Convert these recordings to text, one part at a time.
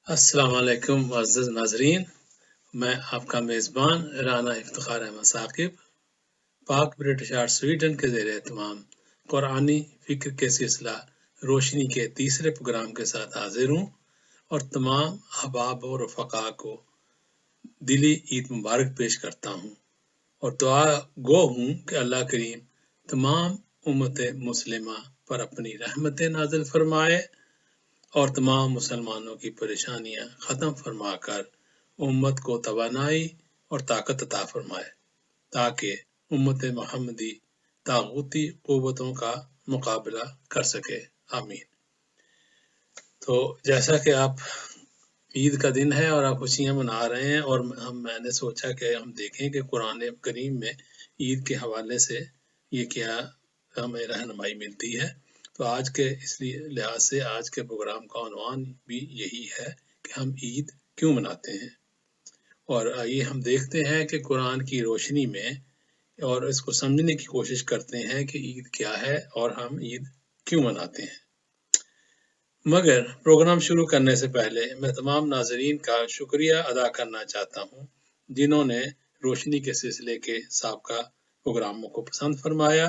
السلام علیکم معزز ناظرین، میں آپ کا میزبان رانا افتخار احمد ثاقب پاک برٹش آرٹ سویڈن کے زیر اہتمام قرآنی فکر کے سلسلہ روشنی کے تیسرے پروگرام کے ساتھ حاضر ہوں اور تمام احباب و رفقا کو دلی عید مبارک پیش کرتا ہوں اور دعا گو ہوں کہ اللہ کریم تمام امت مسلمہ پر اپنی رحمت نازل فرمائے اور تمام مسلمانوں کی پریشانیاں ختم فرما کر امت کو توانائی اور طاقت عطا فرمائے تاکہ امت محمدی طاغوتی قوتوں کا مقابلہ کر سکے، آمین۔ تو جیسا کہ آپ عید کا دن ہے اور آپ خوشیاں منا رہے ہیں، اور میں نے سوچا کہ ہم دیکھیں کہ قرآن کریم میں عید کے حوالے سے یہ کیا ہمیں رہنمائی ملتی ہے۔ تو آج کے اس لحاظ سے آج کے پروگرام کا عنوان بھی یہی ہے کہ ہم عید کیوں مناتے ہیں، اور آئیے ہم دیکھتے ہیں کہ قرآن کی روشنی میں اور اس کو سمجھنے کی کوشش کرتے ہیں کہ عید کیا ہے اور ہم عید کیوں مناتے ہیں۔ مگر پروگرام شروع کرنے سے پہلے میں تمام ناظرین کا شکریہ ادا کرنا چاہتا ہوں جنہوں نے روشنی کے سلسلے کے سابقہ پروگراموں کو پسند فرمایا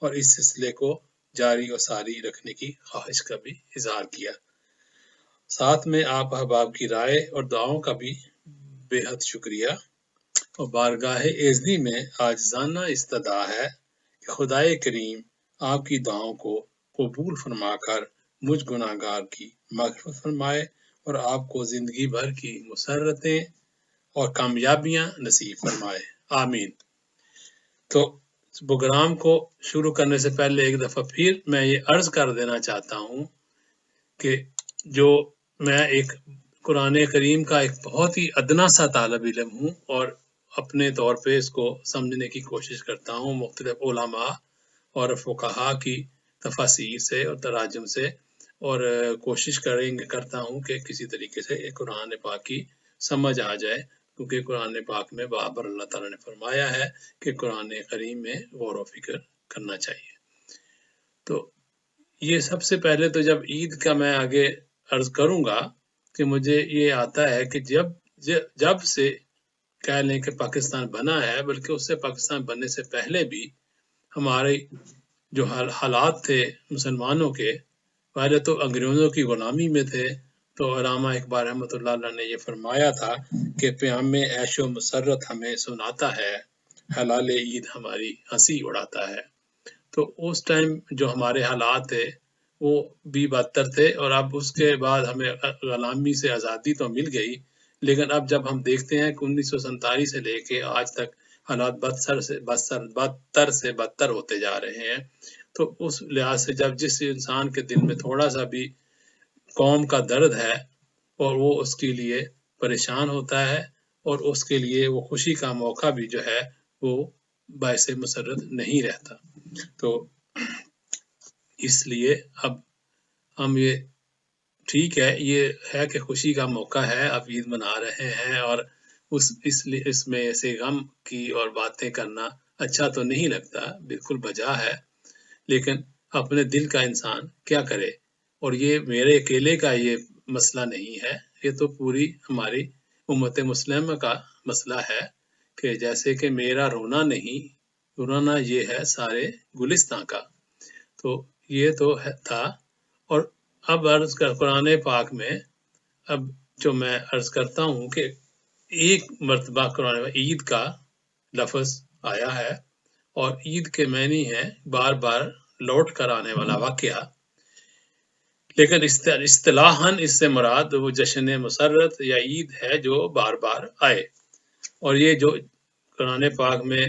اور اس سلسلے کو جاری و ساری رکھنے کی خواہش کا بھی اظہار کیا۔ ساتھ میں آپ احباب کی رائے اور دعاؤں کا بھی بے حد شکریہ، اور بارگاہ اعزنی میں عاجزانہ استدعا ہے کہ خدائے کریم آپ کی دعاؤں کو قبول فرما کر مجھ گناہگار کی مغفرت فرمائے اور آپ کو زندگی بھر کی مسرتیں اور کامیابیاں نصیب فرمائے، آمین۔ تو پروگرام کو شروع کرنے سے پہلے ایک دفعہ پھر میں یہ عرض کر دینا چاہتا ہوں کہ جو میں ایک قرآن کریم کا ایک بہت ہی ادنا سا طالب علم ہوں اور اپنے طور پہ اس کو سمجھنے کی کوشش کرتا ہوں مختلف علماء اور فقہا کی تفاسیر سے اور تراجم سے، اور کوشش کرتا ہوں کہ کسی طریقے سے قرآن پاک کی سمجھ آ جائے، کیونکہ قرآن پاک میں بابر اللہ تعالیٰ نے فرمایا ہے کہ قرآن کریم میں غور و فکر کرنا چاہیے۔ تو یہ سب سے پہلے تو جب عید کا میں آگے عرض کروں گا کہ مجھے یہ آتا ہے کہ جب سے کہہ لیں کہ پاکستان بنا ہے، بلکہ اس سے پاکستان بننے سے پہلے بھی ہمارے جو حالات تھے مسلمانوں کے، پہلے تو انگریزوں کی غلامی میں تھے، تو علامہ اقبال رحمۃ اللہ علیہ نے یہ فرمایا تھا کہ پیام عیش و مسرت ہمیں سناتا ہے، حلال عید ہماری ہنسی اڑاتا ہے۔ تو اس ٹائم جو ہمارے حالات تھے وہ بھی بدتر تھے، اور اب اس کے بعد ہمیں غلامی سے آزادی تو مل گئی، لیکن اب جب ہم دیکھتے ہیں کہ 1947 سے لے کے آج تک حالات بدتر سے بدتر ہوتے جا رہے ہیں، تو اس لحاظ سے جب جس انسان کے دل میں تھوڑا سا بھی قوم کا درد ہے اور وہ اس کے لیے پریشان ہوتا ہے، اور اس کے لیے وہ خوشی کا موقع بھی جو ہے وہ باعث مسرت نہیں رہتا۔ تو اس لیے اب ہم یہ ٹھیک ہے، یہ ہے کہ خوشی کا موقع ہے، اب عید منا رہے ہیں، اور اس میں ایسے غم کی اور باتیں کرنا اچھا تو نہیں لگتا، بالکل بجا ہے، لیکن اپنے دل کا انسان کیا کرے، اور یہ میرے اکیلے کا یہ مسئلہ نہیں ہے، یہ تو پوری ہماری امت مسلمہ کا مسئلہ ہے کہ جیسے کہ میرا رونا نہیں، رونا یہ ہے سارے گلستان کا۔ تو یہ تو تھا، اور اب عرض کر قرآن پاک میں اب جو میں عرض کرتا ہوں کہ ایک مرتبہ قرآن میں عید کا لفظ آیا ہے، اور عید کے معنی ہے بار بار لوٹ کر آنے والا واقعہ، لیکن اصطلاحاً اس سے مراد وہ جشن مسرت یا عید ہے جو بار بار آئے۔ اور یہ جو قرآن پاک میں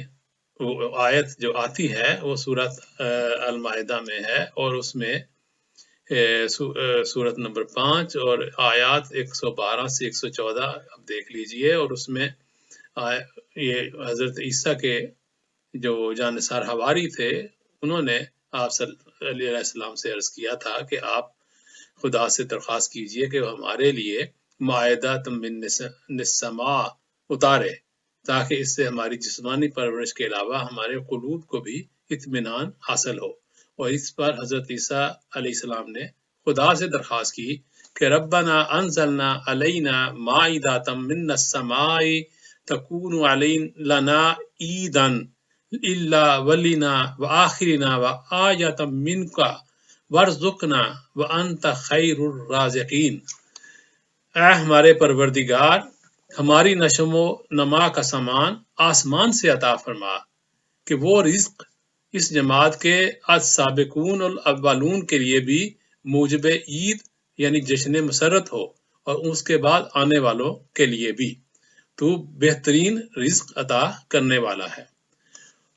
وہ آیت جو آتی ہے وہ سورت المائدہ میں ہے، اور اس میں سورت نمبر 5 اور آیات 112 سے 114 اب دیکھ لیجئے، اور اس میں یہ حضرت عیسیٰ کے جو جانثار حواری تھے، انہوں نے آپ صلی اللہ علیہ وسلم سے عرض کیا تھا کہ آپ خدا سے درخواست کیجئے کہ وہ ہمارے لیے مائدہ من السماء اتارے، تاکہ اس سے ہماری جسمانی پرورش کے علاوہ ہمارے قلوب کو بھی اطمینان حاصل ہو۔ اور اس پر حضرت عیسیٰ علیہ السلام نے خدا سے درخواست کی کہ ربنا انزلنا علینا مائدۃ من السماء تکون لنا عیدا لأولینا وآخرنا وآیۃ منک وارزقنا وانت خیر الرازقین۔ اے ہمارے پروردگار، ہماری نشو و نما کا سامان آسمان سے عطا فرما کہ وہ رزق اس جماعت کے السابقون الاولون کے لیے بھی موجب عید یعنی جشن مسرت ہو، اور اس کے بعد آنے والوں کے لیے بھی تو بہترین رزق عطا کرنے والا ہے۔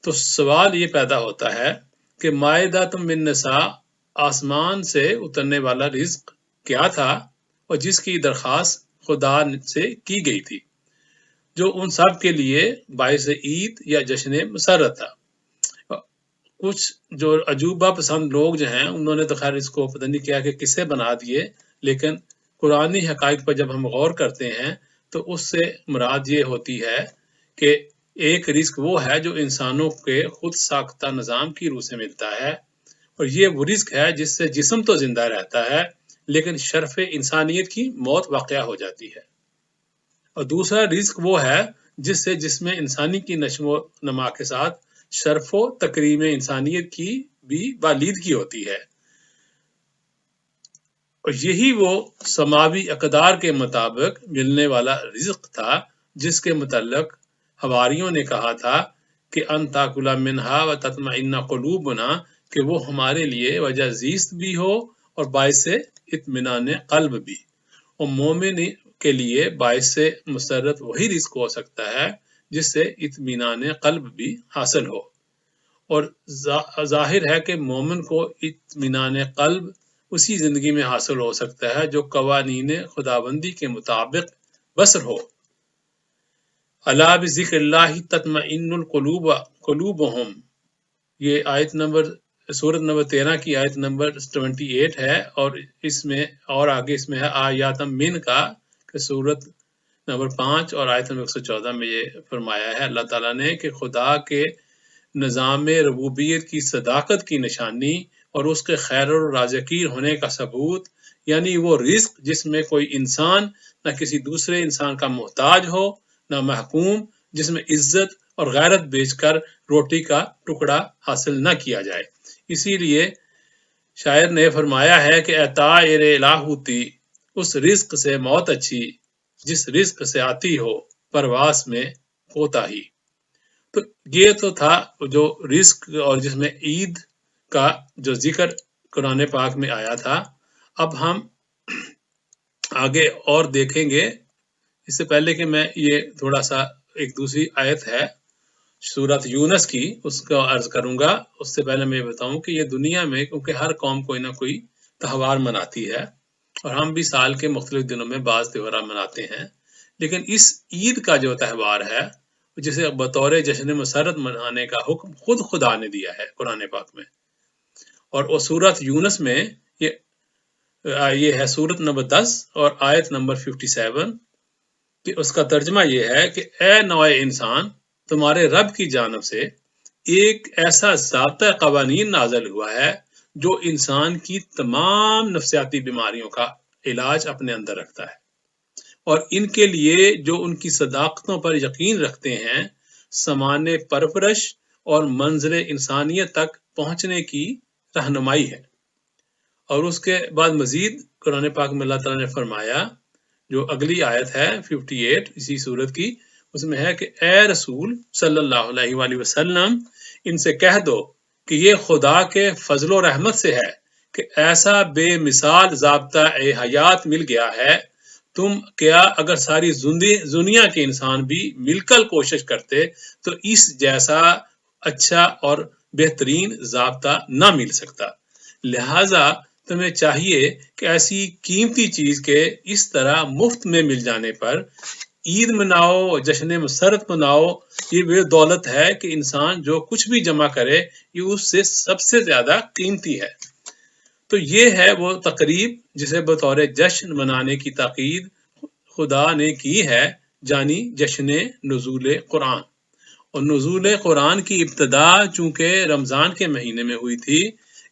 تو سوال یہ پیدا ہوتا ہے کہ مائدۃ من السماء آسمان سے اترنے والا رزق کیا تھا، اور جس کی درخواست خدا سے کی گئی تھی، جو ان سب کے لیے باعث عید یا جشن مسرت تھا۔ کچھ جو عجوبہ پسند لوگ جو ہیں انہوں نے تو خیر اس کو پتہ نہیں کیا کہ کسے بنا دیے، لیکن قرآنی حقائق پر جب ہم غور کرتے ہیں تو اس سے مراد یہ ہوتی ہے کہ ایک رزق وہ ہے جو انسانوں کے خود ساختہ نظام کی روح سے ملتا ہے، اور یہ وہ رزق ہے جس سے جسم تو زندہ رہتا ہے لیکن شرف انسانیت کی موت واقع ہو جاتی ہے۔ اور دوسرا رزق وہ ہے جس میں انسانی کی نشو و نما کے ساتھ شرف و تکریم انسانیت کی بھی بالیدگی ہوتی ہے، اور یہی وہ سماوی اقدار کے مطابق ملنے والا رزق تھا جس کے متعلق حواریوں نے کہا تھا کہ ان تاکل منہا و تطمئن قلوبنا، کہ وہ ہمارے لیے وجہ زیست بھی ہو اور باعث اطمینان قلب بھی۔ اور مومن کے لیے باعث مسرت وہی رزق ہو سکتا ہے جس سے اطمینان قلب بھی حاصل ہو، اور ظاہر ہے کہ مومن کو اطمینان قلب اسی زندگی میں حاصل ہو سکتا ہے جو قوانین خداوندی کے مطابق بسر ہو۔ الا بذکر اللہ تطمئن قلوبہم، یہ آیت نمبر سورت نمبر 13 کی آیت نمبر 28 ہے، اور اس میں اور آگے اس میں ہے آیات من کا، کہ سورت نمبر 5 اور آیت نمبر 114 میں یہ فرمایا ہے اللہ تعالیٰ نے کہ خدا کے نظام ربوبیت کی صداقت کی نشانی اور اس کے خیر الرازقین ہونے کا ثبوت، یعنی وہ رزق جس میں کوئی انسان نہ کسی دوسرے انسان کا محتاج ہو نہ محکوم، جس میں عزت اور غیرت بیچ کر روٹی کا ٹکڑا حاصل نہ کیا جائے۔ اسی لیے شاعر نے فرمایا ہے کہ اے طائر لاہوتی، اس رزق سے موت اچھی جس رزق سے آتی ہو پرواز میں کوتاہی۔ تو یہ تو تھا جو رزق اور جس میں عید کا جو ذکر قرآن پاک میں آیا تھا۔ اب ہم آگے اور دیکھیں گے، اس سے پہلے کہ میں یہ تھوڑا سا ایک دوسری آیت ہے سورت یونس کی اس کا عرض کروں گا، اس سے پہلے میں یہ بتاؤں کہ یہ دنیا میں کیونکہ ہر قوم کوئی نہ کوئی تہوار مناتی ہے، اور ہم بھی سال کے مختلف دنوں میں بعض تہوار مناتے ہیں، لیکن اس عید کا جو تہوار ہے جسے بطور جشن مسرت منانے کا حکم خود خدا نے دیا ہے قرآن پاک میں، اور وہ سورت یونس میں یہ ہے سورت نمبر 10 اور آیت نمبر 57 کہ اس کا ترجمہ یہ ہے کہ اے نوع انسان، تمہارے رب کی جانب سے ایک ایسا ضابطہ قوانین نازل ہوا ہے جو انسان کی تمام نفسیاتی بیماریوں کا علاج اپنے اندر رکھتا ہے، اور ان کے لیے جو ان کی صداقتوں پر یقین رکھتے ہیں سامان پرورش اور منزل انسانیت تک پہنچنے کی رہنمائی ہے۔ اور اس کے بعد مزید قرآن پاک میں اللہ تعالیٰ نے فرمایا، جو اگلی آیت ہے 58 اسی سورت کی، اس میں ہے کہ اے رسول صلی اللہ علیہ وآلہ وسلم، ان سے کہہ دو کہ یہ خدا کے فضل و رحمت سے ہے کہ ایسا بے مثال ضابطہ حیات مل گیا ہے، تم کیا اگر ساری دنیا کے انسان بھی مل کر کوشش کرتے تو اس جیسا اچھا اور بہترین ضابطہ نہ مل سکتا، لہذا تمہیں چاہیے کہ ایسی قیمتی چیز کے اس طرح مفت میں مل جانے پر عید مناؤ، جشن مسرت مناؤ۔ یہ وہ دولت ہے کہ انسان جو کچھ بھی جمع کرے یہ اس سے سب سے زیادہ قیمتی ہے۔ تو یہ ہے وہ تقریب جسے بطور جشن منانے کی تاکید خدا نے کی ہے، یعنی جشن نزول قرآن۔ اور نزول قرآن کی ابتدا چونکہ رمضان کے مہینے میں ہوئی تھی،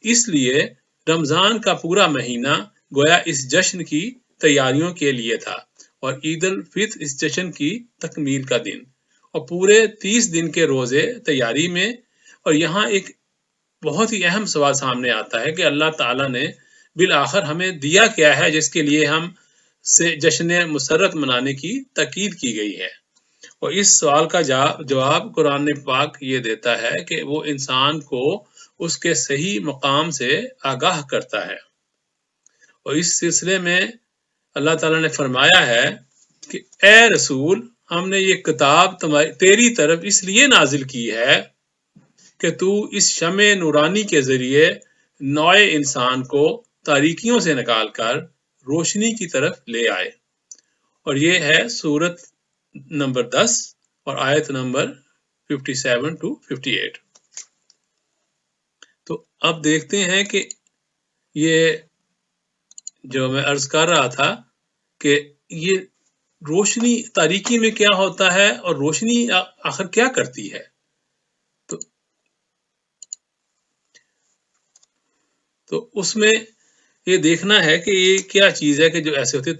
اس لیے رمضان کا پورا مہینہ گویا اس جشن کی تیاریوں کے لیے تھا، اور عید الفطر اس جشن کی تکمیل کا دن، اور پورے 30 دن کے روزے تیاری میں۔ اور یہاں ایک بہت ہی اہم سوال سامنے آتا ہے کہ اللہ تعالیٰ نے بالآخر ہمیں دیا کیا ہے جس کے لیے ہم سے جشن مسرت منانے کی تاکید کی گئی ہے؟ اور اس سوال کا جواب قرآن پاک یہ دیتا ہے کہ وہ انسان کو اس کے صحیح مقام سے آگاہ کرتا ہے۔ اور اس سلسلے میں اللہ تعالیٰ نے فرمایا ہے کہ اے رسول، ہم نے یہ کتاب تیری طرف اس لیے نازل کی ہے کہ تو اس شمع نورانی کے ذریعے نوع انسان کو تاریکیوں سے نکال کر روشنی کی طرف لے آئے۔ اور یہ ہے سورت نمبر 10 اور آیت نمبر 57 to 58۔ تو اب دیکھتے ہیں کہ یہ جو میں عرض کر رہا تھا کہ یہ روشنی تاریکی میں کیا ہوتا ہے اور روشنی آخر کیا کرتی ہے۔ تو اس میں یہ دیکھنا ہے کہ یہ کیا چیز ہے کہ جو ایسے ہوتی ہے۔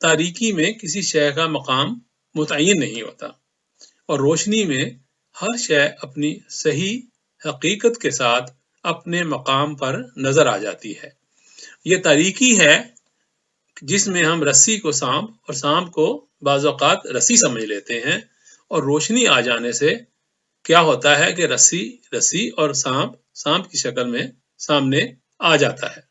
تاریکی میں کسی شے کا مقام متعین نہیں ہوتا، اور روشنی میں ہر شے اپنی صحیح حقیقت کے ساتھ اپنے مقام پر نظر آ جاتی ہے۔ یہ تاریکی ہے جس میں ہم رسی کو سانپ اور سانپ کو بعض اوقات رسی سمجھ لیتے ہیں، اور روشنی آ جانے سے کیا ہوتا ہے کہ رسی اور سانپ کی شکل میں سامنے آ جاتا ہے۔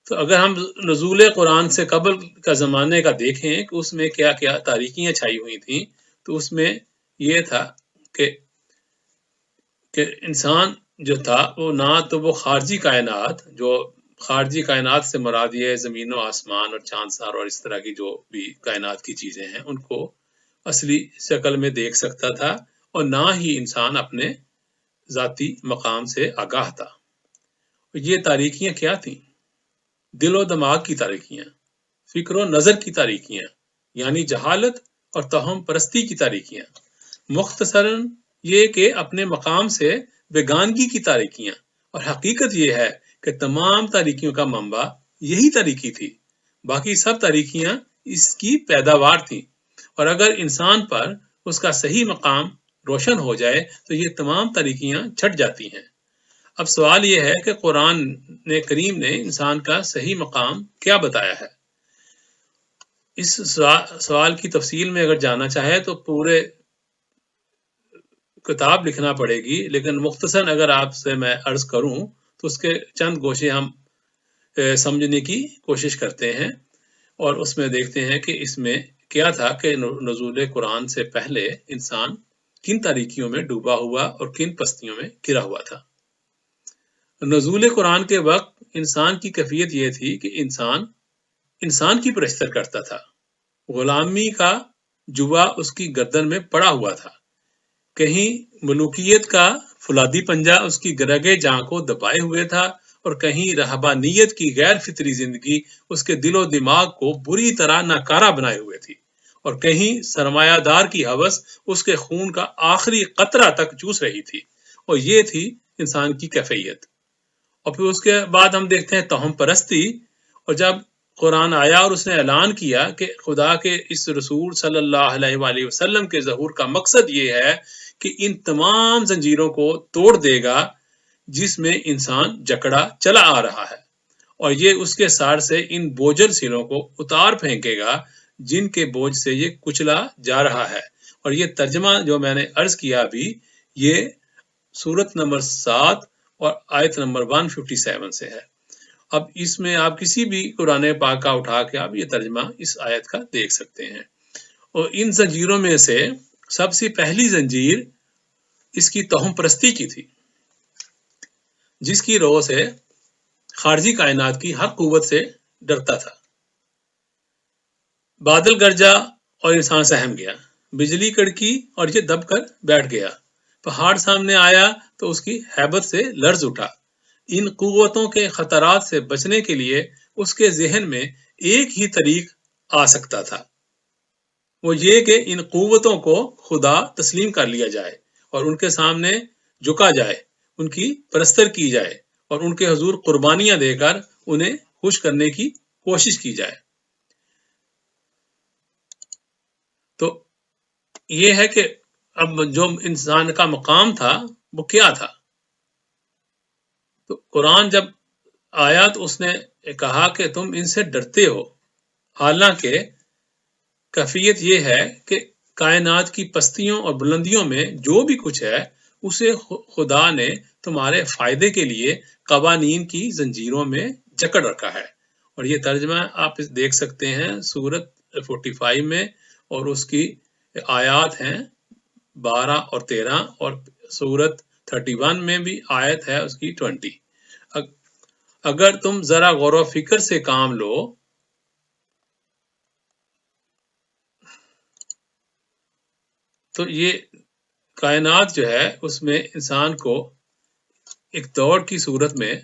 تو اگر ہم نزول قرآن سے قبل کا زمانے کا دیکھیں کہ اس میں کیا کیا تاریکیاں چھائی ہوئی تھیں، تو اس میں یہ تھا کہ انسان جو تھا وہ نہ تو وہ خارجی کائنات سے مراد یہ زمین و آسمان اور چاند ستارے اور اس طرح کی جو بھی کائنات کی چیزیں ہیں ان کو اصلی شکل میں دیکھ سکتا تھا، اور نہ ہی انسان اپنے ذاتی مقام سے آگاہ تھا۔ یہ تاریکیاں کیا تھیں؟ دل و دماغ کی تاریکیاں، فکر و نظر کی تاریکیاں، یعنی جہالت اور توہم پرستی کی تاریکیاں، مختصراً یہ کہ اپنے مقام سے بیگانگی کی تاریکیاں۔ اور حقیقت یہ ہے کہ تمام تاریکیوں کا منبع یہی تاریکی تھی، باقی سب تاریکیاں اس کی پیداوار تھیں، اور اگر انسان پر اس کا صحیح مقام روشن ہو جائے تو یہ تمام تاریکیاں چھٹ جاتی ہیں۔ اب سوال یہ ہے کہ قرآن کریم نے انسان کا صحیح مقام کیا بتایا ہے؟ اس سوال کی تفصیل میں اگر جانا چاہے تو پورے کتاب لکھنا پڑے گی، لیکن مختصراً اگر آپ سے میں عرض کروں تو اس کے چند گوشے ہم سمجھنے کی کوشش کرتے ہیں، اور اس میں دیکھتے ہیں کہ اس میں کیا تھا کہ نزول قرآن سے پہلے انسان کن تاریکیوں میں ڈوبا ہوا اور کن پستیوں میں گرا ہوا تھا۔ نزول قرآن کے وقت انسان کی کیفیت یہ تھی کہ انسان کی پرستش کرتا تھا، غلامی کا جوا اس کی گردن میں پڑا ہوا تھا، کہیں ملوکیت کا فولادی پنجہ اس کی رگے جاں کو دبائے ہوئے تھا، اور کہیں رہبانیت کی غیر فطری زندگی اس کے دل و دماغ کو بری طرح ناکارہ بنائے ہوئے تھی، اور کہیں سرمایہ دار کی ہوس اس کے خون کا آخری قطرہ تک چوس رہی تھی، اور یہ تھی انسان کی کیفیت۔ اور پھر اس کے بعد ہم دیکھتے ہیں توہم پرستی، اور جب قرآن آیا اور اس نے اعلان کیا کہ خدا کے اس رسول صلی اللہ علیہ وآلہ وسلم کے ظہور کا مقصد یہ ہے کہ ان تمام زنجیروں کو توڑ دے گا جس میں انسان جکڑا چلا آ رہا ہے، اور یہ اس کے سار سے ان بوجھل سروں کو اتار پھینکے گا جن کے بوجھ سے یہ کچلا جا رہا ہے۔ اور یہ ترجمہ جو میں نے عرض کیا ابھی، یہ سورت نمبر 7 اور آیت نمبر 157 سے ہے۔ اب اس میں آپ کسی بھی قرآن پاک کا اٹھا کے آپ یہ ترجمہ اس آیت کا دیکھ سکتے ہیں۔ اور ان زنجیروں میں سے سب سے پہلی زنجیر اس کی توہم پرستی کی تھی، جس کی روح سے خارجی کائنات کی ہر قوت سے ڈرتا تھا۔ بادل گرجا اور انسان سہم گیا، بجلی کڑکی اور یہ دب کر بیٹھ گیا، پہاڑ سامنے آیا تو اس کی ہیبت سے لرز اٹھا۔ ان قوتوں کے خطرات سے بچنے کے لیے اس کے ذہن میں ایک ہی طریق آ سکتا تھا، وہ یہ کہ ان قوتوں کو خدا تسلیم کر لیا جائے اور ان کے سامنے جھکا جائے، ان کی پرستش کی جائے اور ان کے حضور قربانیاں دے کر انہیں خوش کرنے کی کوشش کی جائے۔ یہ ہے کہ اب جو انسان کا مقام تھا وہ کیا تھا. تو قرآن جب آیا تو اس نے کہا کہ تم ان سے ڈرتے ہو، حالانکہ کیفیت یہ ہے کہ کائنات کی پستیوں اور بلندیوں میں جو بھی کچھ ہے اسے خدا نے تمہارے فائدے کے لیے قوانین کی زنجیروں میں جکڑ رکھا ہے. اور یہ ترجمہ آپ دیکھ سکتے ہیں سورت 45 میں، اور اس کی آیات ہیں 12 اور 13، اور سورت 31 میں بھی آیت ہے اس کی 20. اگر تم ذرا غور و فکر سے کام لو تو یہ کائنات جو ہے اس میں انسان کو ایک دوڑ کی صورت میں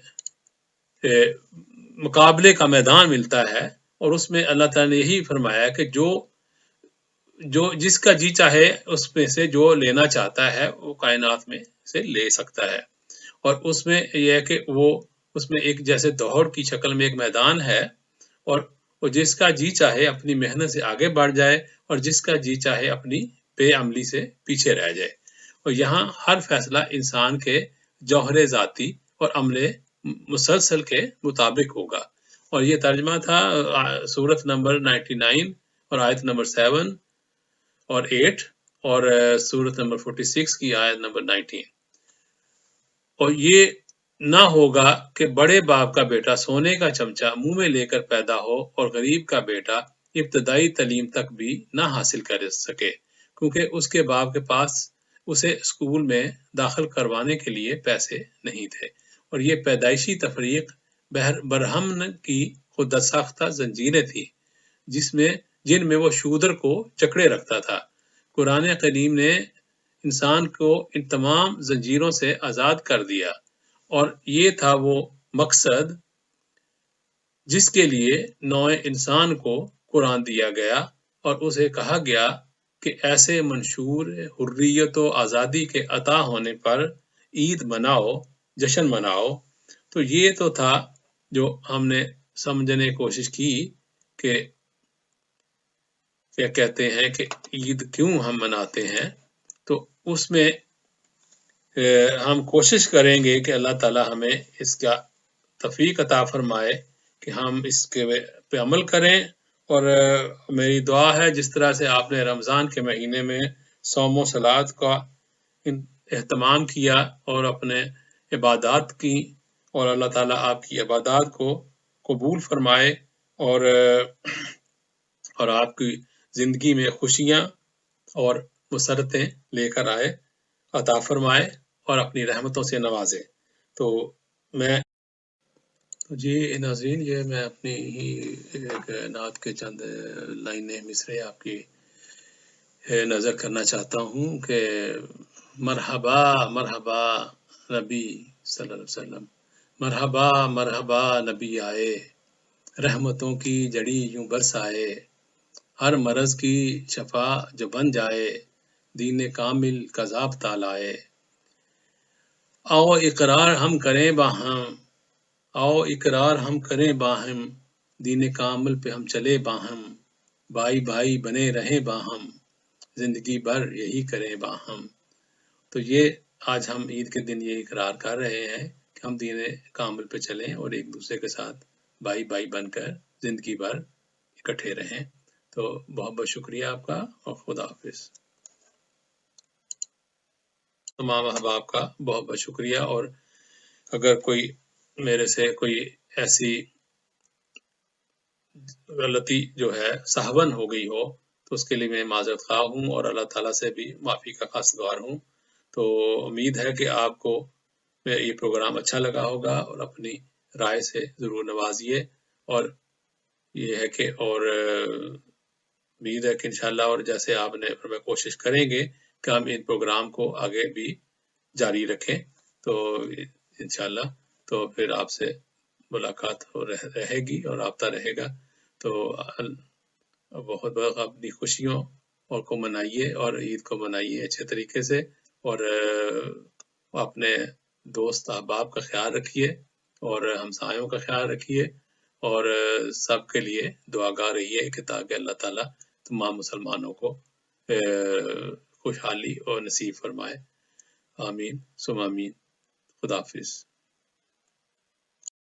مقابلے کا میدان ملتا ہے، اور اس میں اللہ تعالیٰ نے یہی فرمایا کہ جو جس کا جی چاہے اس میں سے جو لینا چاہتا ہے وہ کائنات میں سے لے سکتا ہے. اور اس میں یہ ہے کہ وہ اس میں ایک جیسے دوڑ کی شکل میں ایک میدان ہے، اور وہ جس کا جی چاہے اپنی محنت سے آگے بڑھ جائے، اور جس کا جی چاہے اپنی بے عملی سے پیچھے رہ جائے. اور یہاں ہر فیصلہ انسان کے جوہر ذاتی اور عمل مسلسل کے مطابق ہوگا. اور یہ ترجمہ تھا سورت نمبر 99 اور آیت نمبر 7 اور 8، اور سورت نمبر 46 کی آیت نمبر 19. اور یہ نہ ہوگا کہ بڑے باپ کا بیٹا سونے کا چمچہ منہ میں لے کر پیدا ہو، اور غریب کا بیٹا ابتدائی تعلیم تک بھی نہ حاصل کر سکے، کیونکہ اس کے باپ کے پاس اسے اسکول میں داخل کروانے کے لیے پیسے نہیں تھے. اور یہ پیدائشی تفریق برہمن کی خود ساختہ زنجیریں تھیں جن میں وہ شودر کو جکڑے رکھتا تھا. قرآن کریم نے انسان کو ان تمام زنجیروں سے آزاد کر دیا، اور یہ تھا وہ مقصد جس کے لیے نوع انسان کو قرآن دیا گیا، اور اسے کہا گیا کہ ایسے منشور حریت و آزادی کے عطا ہونے پر عید مناؤ، جشن مناؤ. تو یہ تو تھا جو ہم نے سمجھنے کی کوشش کی کہ کیا کہتے ہیں کہ عید کیوں ہم مناتے ہیں. تو اس میں ہم کوشش کریں گے کہ اللہ تعالی ہمیں اس کا توفیق عطا فرمائے کہ ہم اس کے پہ عمل کریں. اور میری دعا ہے جس طرح سے آپ نے رمضان کے مہینے میں صوم و صلات کا اہتمام کیا اور اپنے عبادات کی، اور اللہ تعالیٰ آپ کی عبادات کو قبول فرمائے، اور آپ کی زندگی میں خوشیاں اور مسرتیں لے کر آئے، عطا فرمائے، اور اپنی رحمتوں سے نوازے. تو میں جی ناظرین، یہ میں اپنی ہی ایک نعت کے چند لائنیں مصرے آپ کی نظر کرنا چاہتا ہوں کہ مرحبا مرحبا نبی صلی اللہ علیہ وسلم، مرحبا مرحبا نبی آئے، رحمتوں کی جڑی یوں برس آئے، ہر مرض کی شفا جو بن جائے، دین کامل کا ضابطہ لائے. آؤ اقرار ہم کریں باہم، آؤ اقرار ہم کریں باہم، دین کامل پہ ہم چلے باہم، بھائی بھائی بنے رہیں باہم، زندگی بھر یہی کریں باہم. تو یہ آج ہم عید کے دن یہ اقرار کر رہے ہیں کہ ہم دین کامل پہ چلیں اور ایک دوسرے کے ساتھ بھائی بھائی بن کر زندگی بھر اکٹھے رہیں. تو بہت بہت شکریہ آپ کا، اور خدا حافظ. تمام احباب کا بہت بہت شکریہ. اور اگر کوئی میرے سے کوئی ایسی غلطی جو ہے سہون ہو گئی ہو تو اس کے لیے میں معذرت خواہ ہوں، اور اللہ تعالیٰ سے بھی معافی کا خواستگار ہوں. تو امید ہے کہ آپ کو یہ پروگرام اچھا لگا ہوگا، اور اپنی رائے سے ضرور نوازیے. اور یہ ہے کہ اور امید ہے کہ انشاءاللہ، اور جیسے آپ نے کوشش کریں گے کہ ہم ان پروگرام کو آگے بھی جاری رکھیں. تو انشاءاللہ تو پھر آپ سے ملاقات رہے گی اور رابطہ رہے گا. تو بہت بہت اپنی خوشیوں اور کو منائیے، اور عید کو منائیے اچھے طریقے سے، اور اپنے دوست احباب کا خیال رکھیے، اور ہمسایوں کا خیال رکھیے، اور سب کے لیے دعاگار رہیے کہ تاکہ اللہ تعالیٰ تمام مسلمانوں کو خوشحالی اور نصیب فرمائے. آمین ثم آمین. خدا حافظ.